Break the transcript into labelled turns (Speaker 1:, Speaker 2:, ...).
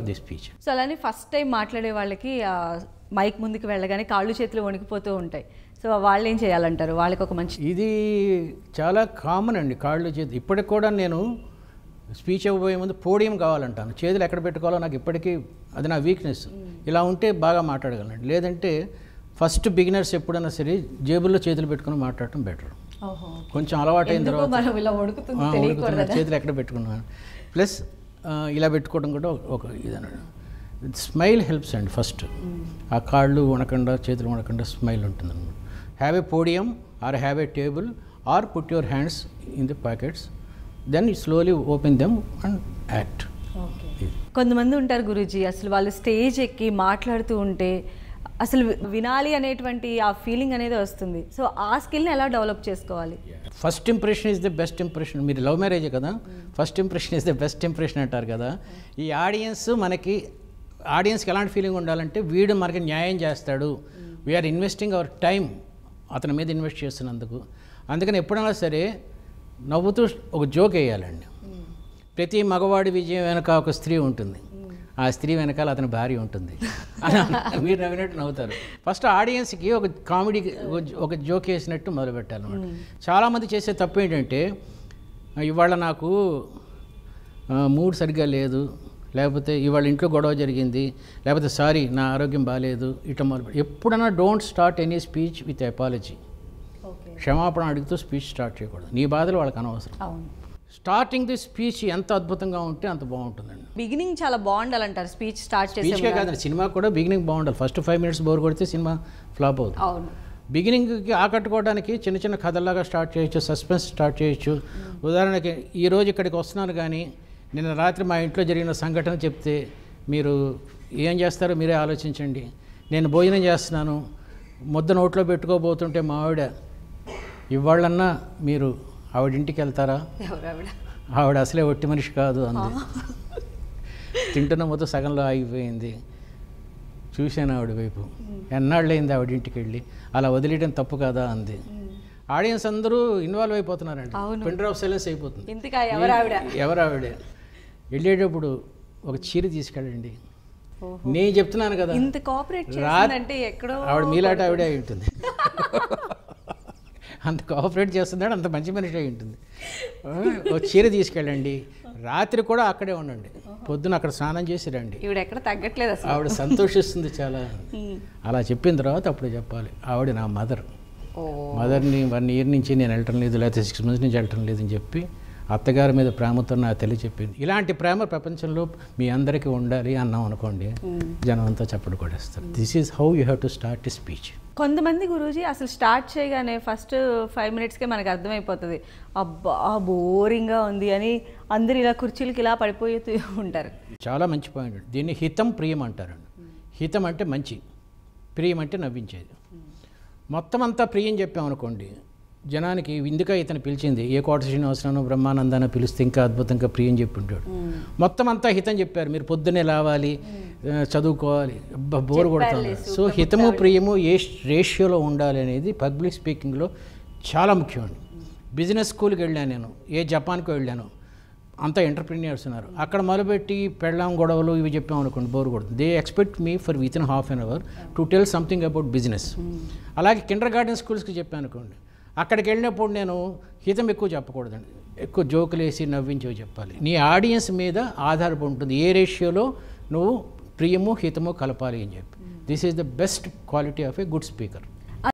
Speaker 1: The speech.
Speaker 2: So అలానే first time మాట్లాడే వాళ్ళకి మైక్ ముందుకు వెళ్ళగానే కాళ్ళు చేతులు వణికిపోతూ ఉంటాయి. సో వాళ్ళు ఏం చేయాలంటారు? వాళ్ళకి ఒక మంచి
Speaker 1: ఇది చాలా కామన్ అండి, కాళ్ళు చేతులు. ఇప్పటికి కూడా నేను స్పీచ్ ఇవ్వబోయే ముందు పోడియం కావాలంటాను. చేతులు ఎక్కడ పెట్టుకోవాలో నాకు ఇప్పటికీ అది నా వీక్నెస్. ఇలా ఉంటే బాగా మాట్లాడగలండి. లేదంటే ఫస్ట్ బిగినర్స్ ఎప్పుడైనా సరే జేబుల్లో చేతులు పెట్టుకుని మాట్లాడటం బెటర్. కొంచెం అలవాటైన తర్వాత చేతులు ఎక్కడ పెట్టుకున్నాను. ప్లస్ ఇలా పెట్టుకోవడం కూడా ఒక ఇదన్నాడు. స్మైల్ హెల్ప్స్ అండి ఫస్ట్. ఆ కాళ్ళు వణకుండా చేతులు వణకుండా స్మైల్ ఉంటుంది అనమాట. Have a podium or have a table or put your hands in the pockets, then you slowly open them and act.
Speaker 2: కొంతమంది ఉంటారు గురూజీ, అసలు వాళ్ళు స్టేజ్ ఎక్కి మాట్లాడుతూ ఉంటే అసలు వినాలి అనేటువంటి ఆ ఫీలింగ్ అనేది వస్తుంది. సో ఆ స్కిల్ని ఎలా డెవలప్ చేసుకోవాలి?
Speaker 1: First impression is the best impression. మీరు లవ్ మ్యారేజే కదా, first impression is the best impression అంటారు కదా. ఈ ఆడియన్స్కి ఎలాంటి ఫీలింగ్ ఉండాలంటే వీడు మనకి న్యాయం చేస్తాడు, వీఆర్ ఇన్వెస్టింగ్ అవర్ టైం అతని మీద ఇన్వెస్ట్ చేస్తున్నందుకు. అందుకని ఎప్పుడైనా సరే నవ్వుతూ ఒక జోక్ వేయాలండి. ప్రతి మగవాడి విజయం వెనక ఒక స్త్రీ ఉంటుంది, ఆ స్త్రీ వెనకాల అతని భార్య ఉంటుంది. మీరు నవ్వినట్టు నవ్వుతారు. ఫస్ట్ ఆడియన్స్కి ఒక కామెడీ ఒక జోక్ వేసినట్టు మొదలుపెట్టాలన్నమాట. చాలామంది చేసే తప్పు ఏంటంటే, ఇవాళ నాకు మూడ్ సరిగ్గా లేదు, లేకపోతే ఇవాళ ఇంట్లో గొడవ జరిగింది, లేకపోతే సారీ నా ఆరోగ్యం బాగాలేదు, ఇట్లా మొదలు. ఎప్పుడైనా don't start any speech with apology. క్షమాపణ అడుగుతూ స్పీచ్ స్టార్ట్ చేయకూడదు. నీ బాధలు వాళ్ళకి అనవసరం. స్టార్టింగ్ ది స్పీచ్ ఎంత అద్భుతంగా ఉంటే అంత బాగుంటుందండి.
Speaker 2: బిగినింగ్ చాలా బాగుండాలంటారు స్పీచ్ స్టార్ట్ చేసే.
Speaker 1: స్పీచ్కే కాదండి, సినిమా కూడా బిగినింగ్ బాగుండాలి. ఫస్ట్ 5 minutes బోర్ కొడితే సినిమా ఫ్లాప్ అవుతుంది.
Speaker 2: అవును.
Speaker 1: బిగినింగ్కి ఆకట్టుకోవడానికి చిన్న చిన్న కథల్లాగా స్టార్ట్ చేయొచ్చు, సస్పెన్స్ స్టార్ట్ చేయొచ్చు. ఉదాహరణకి ఈరోజు ఇక్కడికి వస్తున్నాను కానీ నిన్న రాత్రి మా ఇంట్లో జరిగిన సంఘటన చెప్తే మీరు ఏం చేస్తారో మీరే ఆలోచించండి. నేను భోజనం చేస్తున్నాను, ముద్ద నోట్లో పెట్టుకోబోతుంటే మా ఆవిడ, ఇవాళ్ళన్నా మీరు ఆవిడింటికి వెళ్తారా, ఆవిడ అసలే ఒట్టి మనిషి కాదు అంది. తింటున్న మొత్తం సగంలో ఆగిపోయింది. చూశాను ఆవిడ వైపు, ఎన్నాళ్ళైంది ఆవిడింటికి వెళ్ళి, అలా వదిలేయడం తప్పు కదా అంది. ఆడియన్స్ అందరూ ఇన్వాల్వ్ అయిపోతున్నారండి, పెన్ డ్రాప్ సైలెన్స్ అయిపోతుంది. ఎవరావిడే వెళ్ళేటప్పుడు ఒక చీర తీసుకెళ్ళండి. నేను చెప్తున్నాను కదా, ఆవిడ మీలాట ఆవిడే అయి ఉంటుంది. అంత కోఆపరేట్ చేస్తున్నాడు, అంత మంచి మనిషి అయి ఉంటుంది. ఒక చీర తీసుకెళ్ళండి, రాత్రి కూడా అక్కడే ఉండండి, పొద్దున అక్కడ స్నానం చేసి రండి. ఆవిడ సంతోషిస్తుంది చాలా. అలా చెప్పిన తర్వాత అప్పుడు చెప్పాలి, ఆవిడ నా మదర్ని 1 year నుంచి నేను వెళ్ళటం లేదు, లేకపోతే 6 months నుంచి వెళ్ళటం లేదని చెప్పి అత్తగారి మీద ప్రేమతో నా తల్లి చెప్పింది. ఇలాంటి ప్రేమ ప్రపంచంలో మీ అందరికీ ఉండాలి అన్నాం అనుకోండి, జనం అంతా చప్పట్లు కొట్టేస్తారు. This is how you have to start a speech.
Speaker 2: కొంతమంది గురూజీ అసలు స్టార్ట్ చేయగానే ఫస్ట్ 5 minutesకే మనకు అర్థమైపోతుంది, అబ్బా బోరింగ్గా ఉంది అని అందరు ఇలా కుర్చీలకి ఇలా పడిపోతూ ఉంటారు.
Speaker 1: చాలా మంచి పాయింట్. దీన్ని హితం ప్రియం అంటారండి. హితం అంటే మంచి, ప్రియం అంటే నవ్వించేది. మొత్తం అంతా ప్రియం చెప్పామనుకోండి, జనానికి ఇందుక ఇతను పిలిచింది, ఏ కోట శ్రీనివాసరావు బ్రహ్మానందాన్ని పిలిస్తే ఇంకా అద్భుతంగా ప్రియం చెప్పి ఉంటాడు. మొత్తం అంతా హితం చెప్పారు, మీరు పొద్దున్నే లేవాలి, చదువుకోవాలి, బోర్ కొడుతుంది. సో హితము ప్రియము ఏ రేషియోలో ఉండాలి అనేది పబ్లిక్ స్పీకింగ్లో చాలా ముఖ్యమండి. బిజినెస్ స్కూల్కి వెళ్ళాను నేను, జపాన్కి వెళ్ళాను, అంతా ఎంటర్ప్రీనియర్స్ ఉన్నారు. అక్కడ మొదలుపెట్టి పెళ్ళాం గొడవలు ఇవి చెప్పాం అనుకోండి, బోర్ కొడుతుంది. They expect me for within ½ an hour to tell something about business. అలాగే కిండర్గార్టెన్ స్కూల్స్కి చెప్పాను అనుకోండి, అక్కడికి వెళ్ళినప్పుడు నేను హితం ఎక్కువ చెప్పకూడదండి, ఎక్కువ జోకులు వేసి నవ్వించేవి చెప్పాలి. నీ ఆడియన్స్ మీద ఆధారపడి ఉంటుంది ఏ రేషియోలో నువ్వు ప్రియము హితము కలపాలి అని చెప్పి. This is the best quality of a good speaker.